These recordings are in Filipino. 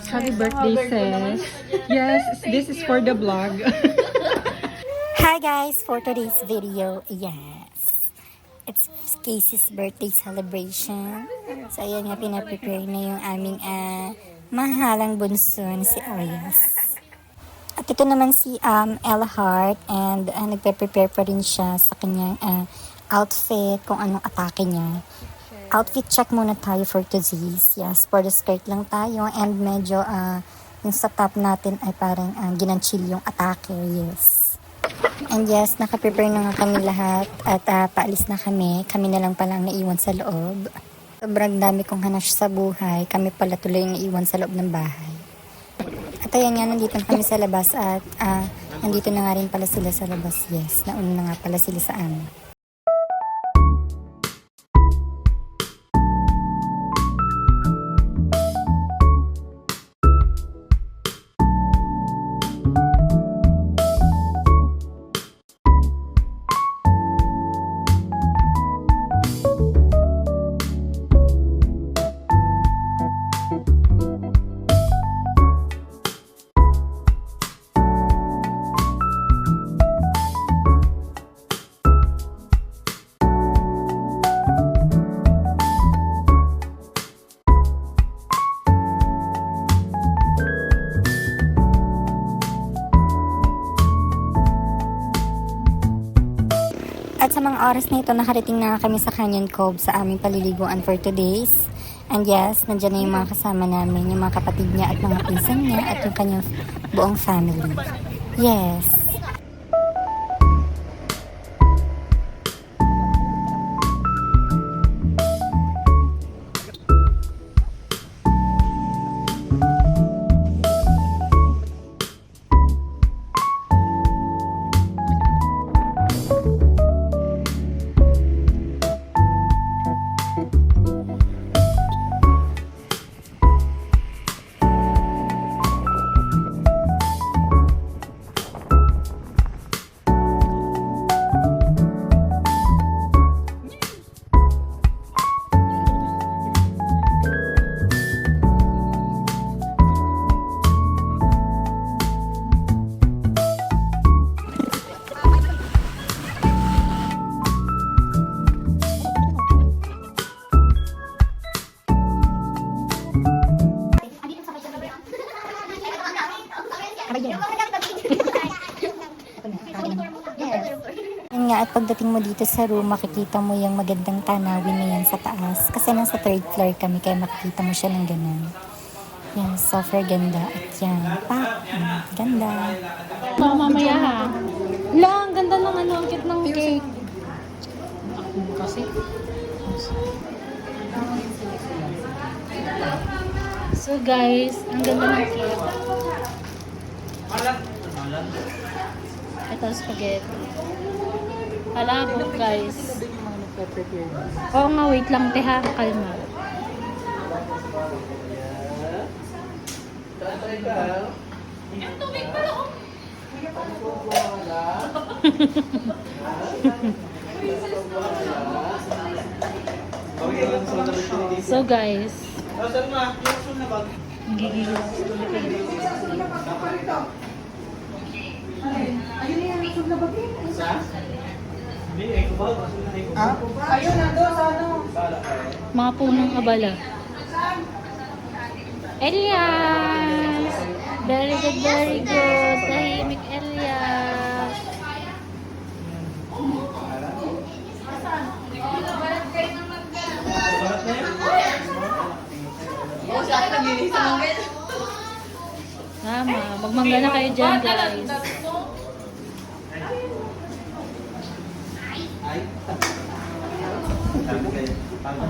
Happy birthday, sis. Yes, this is for the vlog. Hi guys, for today's video, yes, it's Casey's birthday celebration. So ayan nga, pinaprepare na yung aming mahalang bunso na si Arias. At ito naman si Ella Hart, and nagpe-prepare pa rin siya sa kanyang outfit, kung anong atake niya. Outfit check muna tayo for today's. Yes, for the skirt lang tayo, and medyo yung sa top natin ay parang ginanchill yung atake. Yes. And yes, nakaprepare na nga kami lahat at paalis na kami. Kami na lang pala ang naiwan sa loob. Sobrang dami kong hanash sa buhay. Kami pala tuloy yung naiwan sa loob ng bahay. At ayan nga, nandito na kami sa labas at nandito na nga rin pala sila sa labas. Yes, nauna na nga pala sila sa amin. At sa mga oras na ito, nakarating na kami sa Canyon Cove sa aming paliliguan for today's. And yes, nandiyan na yung mga kasama namin, yung mga kapatid niya at mga pinsan niya at yung kanyang buong family. Yes. Yan nga, at pagdating mo dito sa room, makikita mo yung magandang tanawin na yan sa taas. Kasi nasa third floor kami, kaya makikita mo siya ng ganun. Yan, super ganda. At yan, ganda. Mamaya ha. Lang, ganda ng ang cute ng cake. Kasi. So guys, ang ganda ng cake. Ito spaghetti. Palabok guys. Oo nga, wait lang te ha. Kalma. Yung tubig pala oh. So guys, gigil. Ayun na yung na bagay. Ayun na doon sa ano. Mga punong abala. Elias! Very good, very good. Tahimik Elias. Tama. Magmangga na kayo dyan, guys.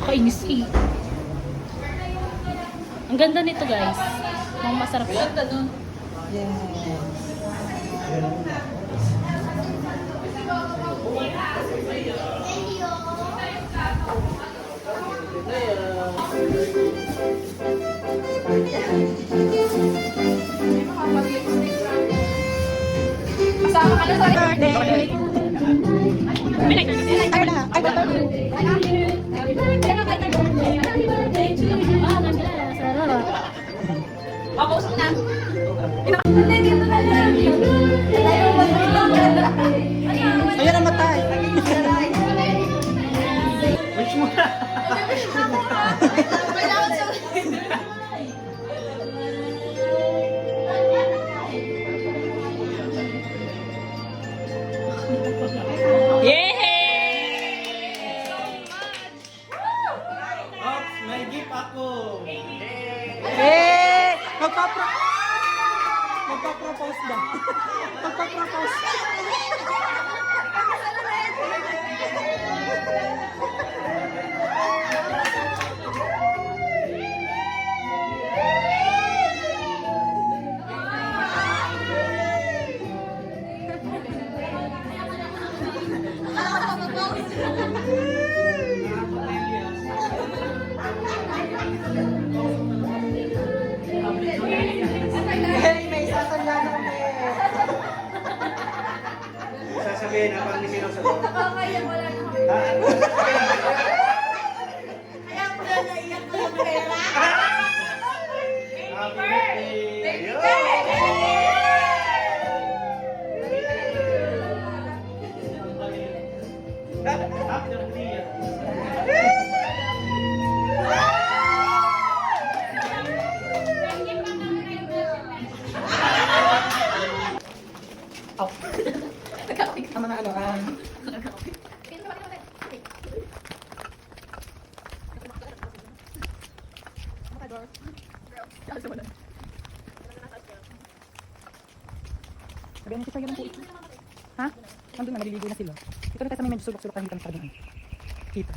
Kainis eh. Ang ganda nito, guys. Ang masarap. Ang ganda nun. Kasama ka na sa birthday. Ayan ang matay. Wish mo na. Ops, may gift ako. Eh! Magpa-propose ba? Magpa-propose. Hey, may sasaya na kami. Sasabihin na pang sino sa loob. Kaya pala naiyak ko yung pera. Happy birthday! Happy birthday! Tama na ano, Sabihan natin sa'yo lang po. Ha? Nandun na, naliligo na sila. Ito na tayo sa may medyo sulok-sulok tayo sa doon. Kita.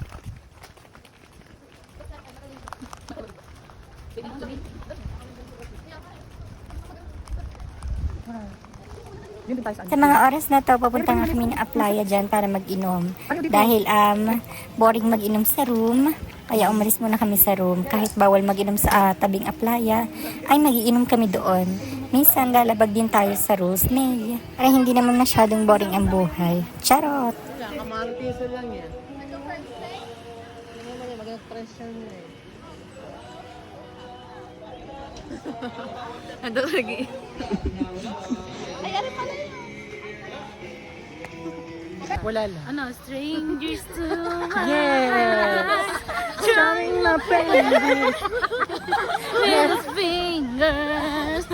Yun din tayo sa Sa mga oras na to, papunta nga kami ng Aplaya dyan para mag-inom. Dahil boring mag-inom sa room, kaya umalis muna kami sa room. Kahit bawal mag-inom sa tabing Aplaya, ay mag-iinom kami doon. Minsan lalabag din tayo sa Rose May. Para hindi naman masyadong boring ang buhay. Charot! kamartiso lang yan. Mag-pressure mo eh. Ano lagi? Wala lang. Ano? Strangers to my Yes! Trying my best. little fingers.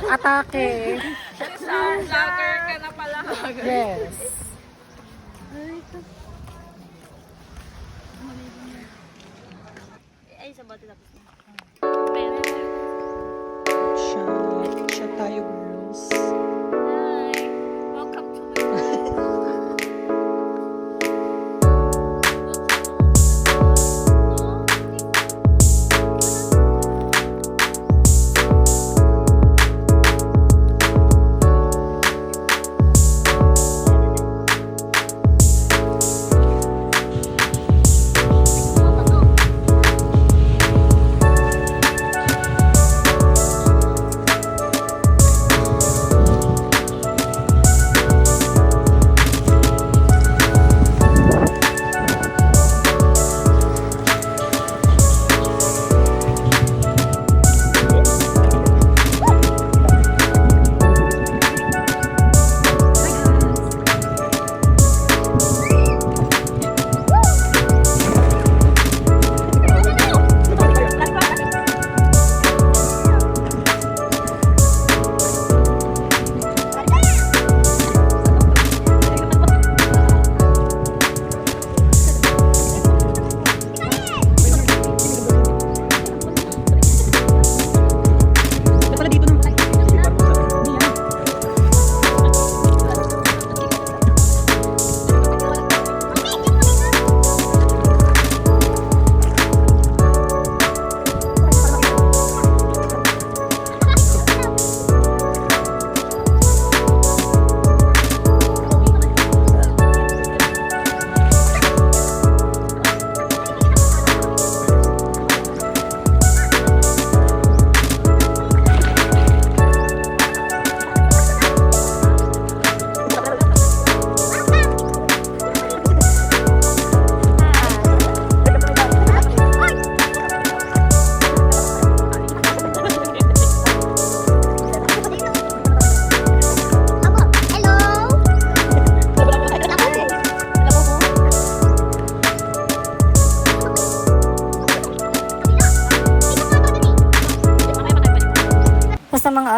Atake. Vlogger ka na pala. Yes. Ay, sa bote tapos na. Shot tayo, girls. Hi. Welcome to my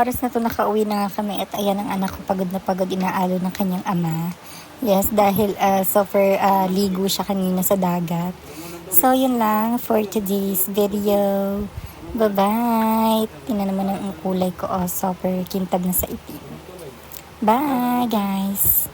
oras na to nakauwi na nga kami at ayan ang anak ko pagod na pagod inaalo ng kanyang ama. Yes, dahil super ligo siya kanina sa dagat. So, yun lang for today's video. Bye-bye. Tingnan naman ang kulay ko. Oh, super kintab na sa itim. Bye, guys.